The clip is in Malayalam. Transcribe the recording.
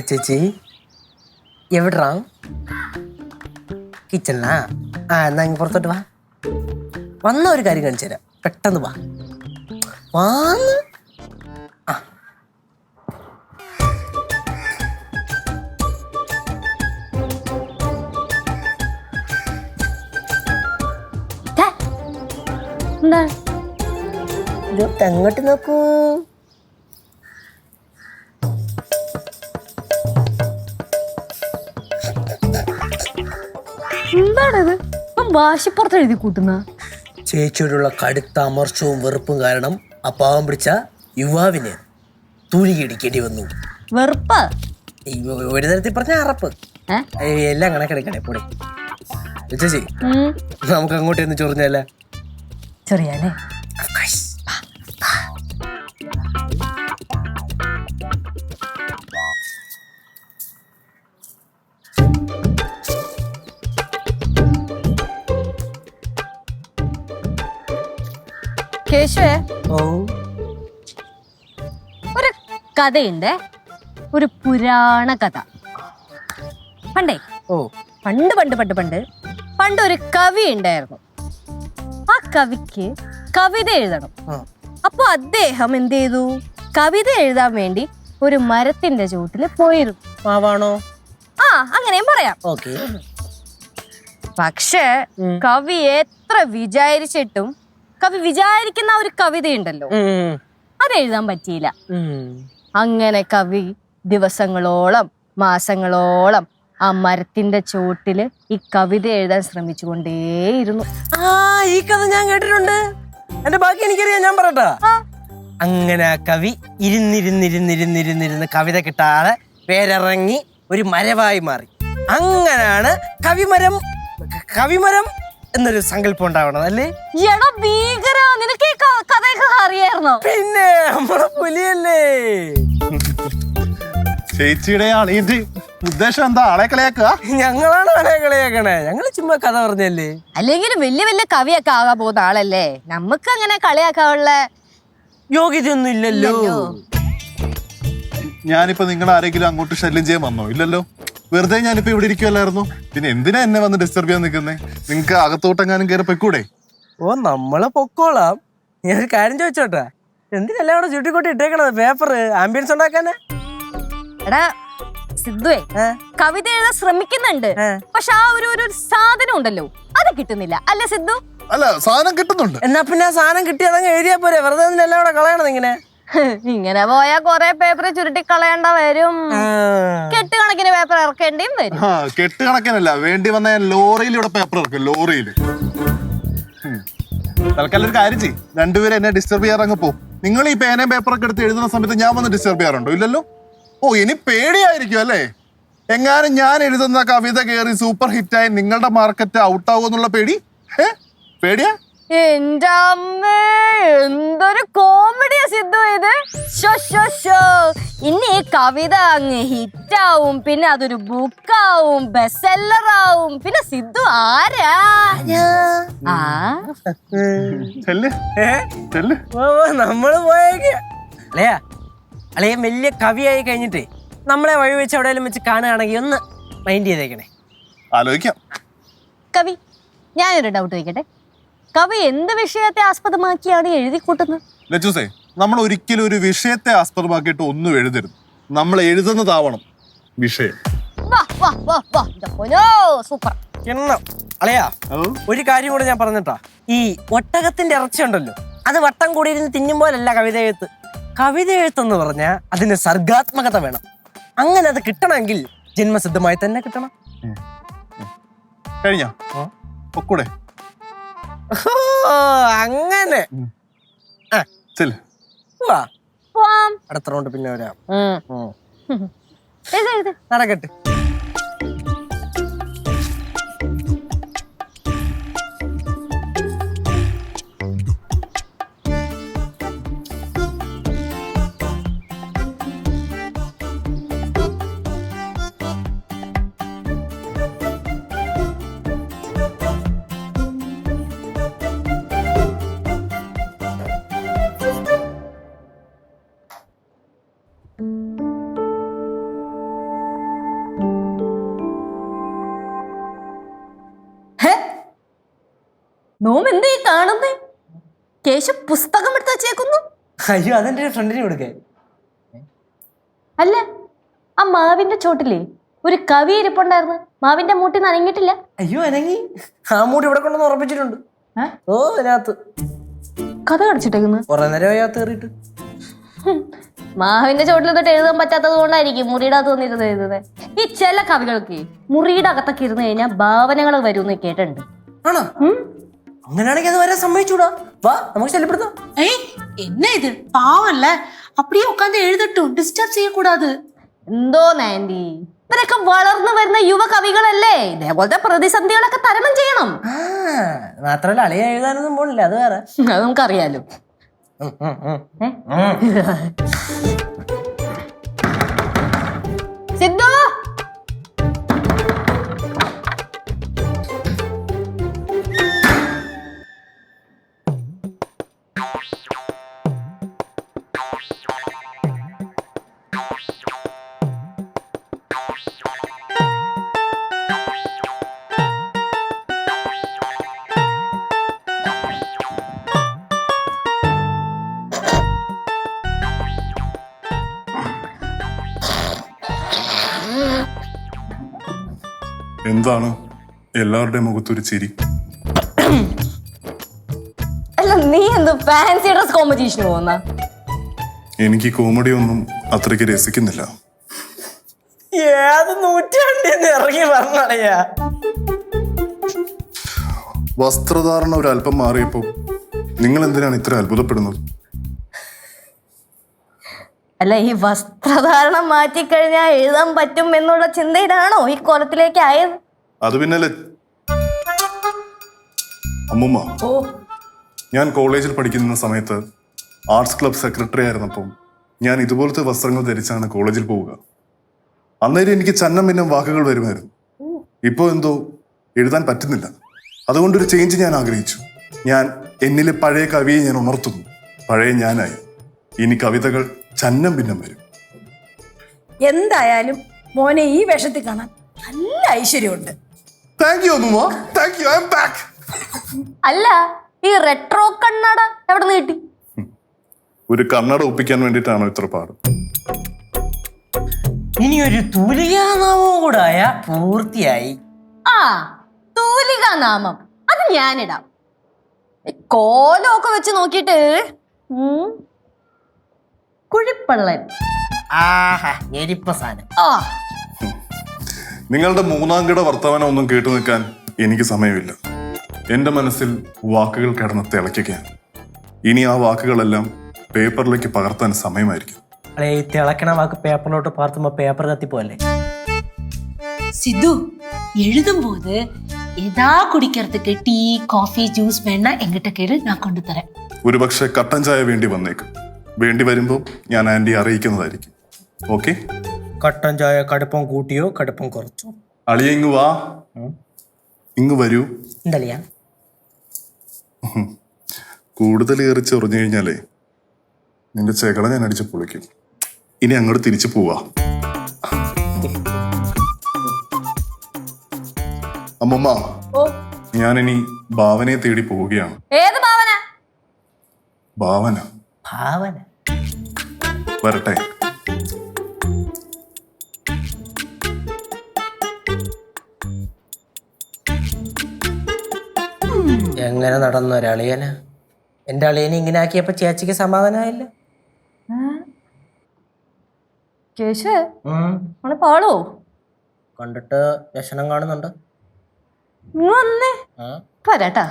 ചേച്ചി എവിടാ? കിച്ചണിലാ? എന്നാ ഇങ്ങ് പുറത്തോട്ട് വാ. വന്ന ഒരു കാര്യം കാണിച്ചു തരാം, പെട്ടെന്ന് വാ. വാന്ന് അങ്ങോട്ട് നോക്കൂ. എന്താണത്? വാശിപ്പുറത്ത് എഴുതി കൂട്ടുന്ന ചേച്ചിയോടുള്ള കടുത്ത അമർഷവും വെറുപ്പും കാരണം ആ പാവം പിടിച്ച യുവാവിന് തൂലികടിക്കേണ്ടി വന്നു. വെറുപ്പ് ഒരു തരത്തിൽ പറഞ്ഞ അറപ്പ്. എല്ലാം കണക്കെടുക്കണേ പൊടി. ചേച്ചി നമുക്ക് അങ്ങോട്ട് എന്ന് ചൊറിഞ്ഞല്ല ചെറിയാലേ. കേശുവേ, ഒരു കഥയുണ്ട്, ഒരു പുരാണ കഥ. പണ്ടേ പണ്ട് പണ്ട് പണ്ട് പണ്ട് പണ്ട് ഒരു കവി ഉണ്ടായിരുന്നു. ആ കവിക്ക് കവിത എഴുതണം. അപ്പൊ അദ്ദേഹം എന്ത് ചെയ്തു? കവിത എഴുതാൻ വേണ്ടി ഒരു മരത്തിന്റെ ചുവട്ടില് പോയിരുന്നു. അങ്ങനെയും പറയാം. പക്ഷെ കവി എത്ര വിചാരിച്ചിട്ടും കവി വിചാരിക്കുന്ന ഒരു കവിതയുണ്ടല്ലോ, അത് എഴുതാൻ പറ്റിയില്ല. അങ്ങനെ കവി ദിവസങ്ങളോളം മാസങ്ങളോളം ആ മരത്തിന്റെ ചോട്ടില് ഈ കവിത എഴുതാൻ ശ്രമിച്ചുകൊണ്ടേയിരുന്നു. ഈ കഥ ഞാൻ കേട്ടിട്ടുണ്ട്. എന്റെ ബാക്കി എനിക്കറിയാം, ഞാൻ പറയട്ടാ. അങ്ങനെ ആ കവി ഇരുന്നിരുന്നിരുന്നിരുന്നിരുന്നിരുന്ന് കവിത കിട്ടാതെ പേരിറങ്ങി ഒരു മരവായി മാറി. അങ്ങനാണ് കവിമരം എന്നൊരു സങ്കല്പം ഉണ്ടാവണം അല്ലേ? നിനക്ക് ഈ കഥയൊക്കെ അറിയായിരുന്നോ? പിന്നെ നമ്മളെ പുലിയല്ലേ. ചേച്ചിയുടെ ഉദ്ദേശം എന്താ? ആളെ കളിയാക്കുക? ഞങ്ങളാണ് ആളെ കളിയാക്കണേ. ഞങ്ങള് ചുമ്മാ കഥ പറഞ്ഞല്ലേ. അല്ലെങ്കിലും വലിയ വലിയ കവിയൊക്കെ ആകാൻ പോകുന്ന ആളല്ലേ, നമുക്ക് അങ്ങനെ കളിയാക്കാനുള്ള യോഗ്യതയൊന്നും ഇല്ലല്ലോ. ഞാനിപ്പോ നിങ്ങൾ ആരെങ്കിലും അങ്ങോട്ട് ശല്യം ചെയ്യാൻ വന്നോ? ഇല്ലല്ലോ. വെറുതെ ഞാനിപ്പോ ഇവിടെ ഇരിക്കുവല്ലായിരുന്നു. പിന്നെ എന്തിനാ എന്നെ വന്ന് ഡിസ്റ്റർബ് ചെയ്യാൻ നിൽക്കുന്നേ? നിങ്ങക്ക് അകത്തോട്ടെങ്ങാനും കയറി പൊയ്ക്കൂടെ? നമ്മളെ പൊക്കോളാം. ഞാൻ കാര്യം ചോദിച്ചോട്ടെ, എന്തിനെല്ലാം കൂടെ ചുട്ടിക്കൊട്ടി ഇട്ടേക്കണത്? Paper ambience ഉണ്ടാക്കാനാ? എടാ സിദ്ധുവേ, കവിത എഴുതാൻ ശ്രമിക്കുന്നുണ്ട്, പക്ഷെ ആ ഒരു സാധനം ഉണ്ടല്ലോ, അത് കിട്ടുന്നില്ല അല്ലേ സിദ്ധു? അല്ല, സാധനം കിട്ടുന്നുണ്ട്. എന്നാ പിന്നെ ആ സാധനം കിട്ടിയതങ്ങ് എഴുതിയാ പോരെ? വെറുതെ എല്ലാം കൂടെ കളയണത് ഇങ്ങനെ. ഇങ്ങനെ പോയാ കൊറേ പേപ്പർ ചുരുട്ടി കളയേണ്ട വരും. കെട്ടുകണക്കിന് പേപ്പർ ഇറക്കേണ്ടിയും വരും. കെട്ടുകണക്കിനല്ല, വേണ്ടി വന്ന ലോറിയിലൂടെ പേപ്പർ ഇറക്കും. ലോറിയില് തൽക്കാലം ഒരു കാര്യം ചെയ്യും, രണ്ടുപേരും എന്നെ ഡിസ്റ്റർബ് ചെയ്യാറങ്ങ് പോ. നിങ്ങൾ ഈ പേനയും പേപ്പറൊക്കെ എടുത്ത് എഴുതുന്ന സമയത്ത് ഞാൻ വന്ന് ഡിസ്റ്റർബ് ചെയ്യാറുണ്ടോ? ഇല്ലല്ലോ. ഇനി പേടിയായിരിക്കും അല്ലേ? എങ്ങാനും ഞാൻ എഴുതുന്ന കവിത കയറി സൂപ്പർ ഹിറ്റായി നിങ്ങളുടെ മാർക്കറ്റ് ഔട്ടാവുമെന്നുള്ള പേടി? പേടിയാ? എന്റെ അമ്മേ, എന്തൊരു കോമഡിയാ സിദ്ധു ഇത്. ഇനി ഈ കവിത അങ്ങ് ഹിറ്റാവും, പിന്നെ അതൊരു ബുക്കാവും, ബെസ്റ്റ് സെല്ലറാവും. പിന്നെ സിദ്ധു ആരാ? നമ്മള് പോയേക്കാ. അളയ വലിയ കവിയായി കഴിഞ്ഞിട്ട് നമ്മളെ വഴി വെച്ച് എവിടെയെങ്കിലും വെച്ച് കാണുകയാണെങ്കിൽ ഒന്ന് മൈൻഡ് ചെയ്തേക്കണേ. ആലോചിക്കാം. കവി, ഞാനൊരു ഡൗട്ട് ചോദിക്കട്ടെ. കവി എന്ത് വിഷയത്തെ ആസ്പദമാക്കിയാണ് എഴുതി കൂട്ടുന്നത്? ലച്ചൂസേ, നമ്മൾ ഒരിക്കലും ഒരു വിഷയത്തെ ആസ്പദമാക്കിയിട്ട് ഒന്നും എഴുതരുത്. നമ്മൾ എഴുതുന്നതാവണം വിഷയം. സൂപ്പർ. അളയാ, ഒരു കാര്യം കൂടെ ഞാൻ പറഞ്ഞിട്ടാ. ഈ ഒട്ടകത്തിന്റെ ഇറച്ചി ഉണ്ടല്ലോ, അത് വട്ടം കൂടിയിരുന്ന് തിന്നുമ്പോലല്ല കവിത എഴുത്ത്. കവിത എഴുത്തെന്ന് പറഞ്ഞാൽ അതിന് സർഗാത്മകത വേണം. അങ്ങനെ അത് കിട്ടണമെങ്കിൽ ജന്മസിദ്ധമായി തന്നെ കിട്ടണം. കഴിഞ്ഞ ഒക്കൂടെ അങ്ങനെ അടുത്ത റൗണ്ട് പിന്നെ വരാം. നടക്കട്ടെ. നോം എന്തേ കാണുന്നേ? കേശു പുസ്തകം എടുത്ത് വെച്ചേക്കുന്നു. അയ്യോ അതെന്റെ ഫ്രണ്ടിന് കൊടുക്കേ. അല്ല, ആ മാവിന്റെ ചോട്ടിലേ ഒരു കവി ഇരിപ്പുണ്ടായിരുന്നു. മാവിന്റെ മൂട്ടിൽ നനങ്ങിട്ടില്ല. അയ്യോ അനങ്ങി. ആ മൂടി ഇവിടെ കൊണ്ടൊന്ന് ഉറപ്പിച്ചിട്ടുണ്ട്. ഓ അതിനകത്ത് കഥ കടിച്ചിട്ടേക്കുന്നു. കുറെ നേരം അതിനകത്ത് കയറിയിട്ട്. മാവിന്റെ ചോട്ടിൽ തൊട്ട് എഴുതാൻ പറ്റാത്തത് കൊണ്ടായിരിക്കും മുറിയുടെ അകത്ത് വന്നിരുന്ന് എഴുതുന്നത്. ഈ ചില കവികൾക്ക് മുറിയുടെ അകത്തൊക്കെ ഇരുന്ന് കഴിഞ്ഞാൽ ഭാവനകൾ വരുമെന്ന് കേട്ടിട്ടുണ്ട്. ആണോ? അങ്ങനെയാണെങ്കിൽ അത് വരാൻ സമ്മതിച്ചൂടാ. വാ നമുക്ക് ശല്യപ്പെടുത്താം. என்ன இது பாவம் இல்ல, அப்படியே உட்காந்து எழுதட்டும், டிஸ்டர்ப் செய்யக்கூடாது. എന്തോ ആന്റി, ഇവരൊക്കെ വളർന്നു വരുന്ന യുവ കവികളല്ലേ, ഇതേപോലത്തെ പ്രതിസന്ധികളൊക്കെ തരണം ചെയ്യണം. മാത്രല്ല അളിയ എഴുതാനൊന്നും പോണില്ല, അത് വേറെ. അത് നമുക്കറിയാലോ. സിദ്ധു, എന്താണ് എല്ലാവരുടെയും മുഖത്തൊരു ചിരി? അല്ല നീ എന്ത് ഫാൻസി ഡ്രസ് കോമ്പറ്റീഷന് പോകുന്ന? എനിക്ക് കോമഡി ഒന്നും അത്രയ്ക്ക് രസിക്കുന്നില്ല. ഏത് നൂറ്റാണ്ടിന്ന് ഇറങ്ങി പറഞ്ഞറിയാ. വസ്ത്രധാരണ ഒരല്പം മാറിയപ്പോൾ നിങ്ങൾ എന്തിനാണ് ഇത്ര അത്ഭുതപ്പെടുന്നത്? അല്ല, ഈ വസ്ത്രധാരണം മാറ്റിക്കഴിഞ്ഞാൽ എഴുതാൻ പറ്റും എന്നുള്ള ചിന്തയിലാണോ ഈ കോലത്തിലേക്ക് ആയത്? അത് പിന്നല്ലേ അമ്മുമ്മ, ഞാൻ കോളേജിൽ പഠിക്കുന്ന സമയത്ത് ആർട്സ് ക്ലബ് സെക്രട്ടറി ആയിരുന്നപ്പോൾ ഞാൻ ഇതുപോലത്തെ വസ്ത്രങ്ങൾ ധരിച്ചാണ് കോളേജിൽ പോവുക. അന്നേരം എനിക്ക് ചന്നം ഭിന്നം വാക്കുകൾ വരുമായിരുന്നു. ഇപ്പോൾ എന്തോ എഴുതാൻ പറ്റുന്നില്ല. അതുകൊണ്ടൊരു ചേഞ്ച് ഞാൻ ആഗ്രഹിച്ചു. ഞാൻ എന്നിലെ പഴയ കവിയെ ഞാൻ ഉണർത്തുന്നു. പഴയ ഞാനായി ഇനി കവിതകൾ ചന്നം ഭിന്നം വരും. എന്തായാലും മോനെ ഈ വേഷത്തിൽ കാണാൻ നല്ല ഐശ്വര്യമുണ്ട്. താങ്ക് യു അമ്മുമ്മ, thank you. I am back. അല്ല, ഈ റെട്രോ കണ്ണട എവിടെ നിന്ന് കിട്ടി? ഒരു കണ്ണട ഒപ്പിക്കാൻ വേണ്ടിയിട്ടാണോ ഇത്ര പാട്? ഇനി ഒരു തൂലികാനാമവും കൂടെ ആയ പൂർത്തിയായി. ആ, തൂലിക നാമം അത് ഞാനിടാം. കോലമൊക്കെ വെച്ച് നോക്കിയിട്ട് കുഴിപ്പള്ളൻ. ആഹാ ഞെരിപ്പ സാധനം. ആ, നിങ്ങളുടെ മൂന്നാംകിട വർത്തമാനം ഒന്നും കേട്ടു നിൽക്കാൻ എനിക്ക് സമയമില്ല. എന്റെ മനസ്സിൽ വാക്കുകൾ കിടന്ന് തിളയ്ക്കുകയാണ്. ഇനി ആ വാക്കുകളെല്ലാം പേപ്പറിലേക്ക് പകർത്താൻ സമയമായിരിക്കും. അല്ലെ ഈ തിളക്കണ വാക്ക് പേപ്പറിലോട്ട് പാർത്തുമ്പോ പേപ്പർ കത്തിപ്പോല്ലേ? சித்து, எழுதும்போது ஏதா குடிக்கிறதுக்கு டீ காஃபி ஜூஸ் வேணா எங்கிட்ட கேளு, நான் கொண்டு தரேன். ഒരുപക്ഷെ കട്ടൻ ചായ വേണ്ടി വന്നേക്കും. വേണ്ടി വരുമ്പോൾ ഞാൻ ആന്റി അറിയിക്കുന്നതായിരിക്കും. ഓക്കെ? കട്ടൻ ചായ കടുപ്പം കൂട്ടിയോ കടുപ്പം കുറച്ചോ? അളിയ ഇങ്ങ് വാ, ഇങ്ങ് വരൂ. എന്തളിയാ? കൂടുതൽ ഏറി ചൊറിഞ്ഞു കഴിഞ്ഞാലേ നിന്റെ ചെകള ഞാൻ അടിച്ച് പൊളിക്കും. ഇനി അങ്ങോട്ട് തിരിച്ചു പോവാ. അമ്മമ്മ, ഞാനിനി ഭാവനയെ തേടി പോവുകയാണ്. ഏത് ഭാവന? ഭാവന ഭാവന വരട്ടെ. എങ്ങനെ നടന്ന ഒരളിയന? എന്റെ അളിയനെ ഇങ്ങനെ ആക്കിയപ്പോ ചേച്ചിക്ക് സമാധാനമായില്ല. കേശു പാളോ കണ്ടിട്ട് ലക്ഷണം കാണുന്നുണ്ട്. വന്നേ പോരാട്ടാ.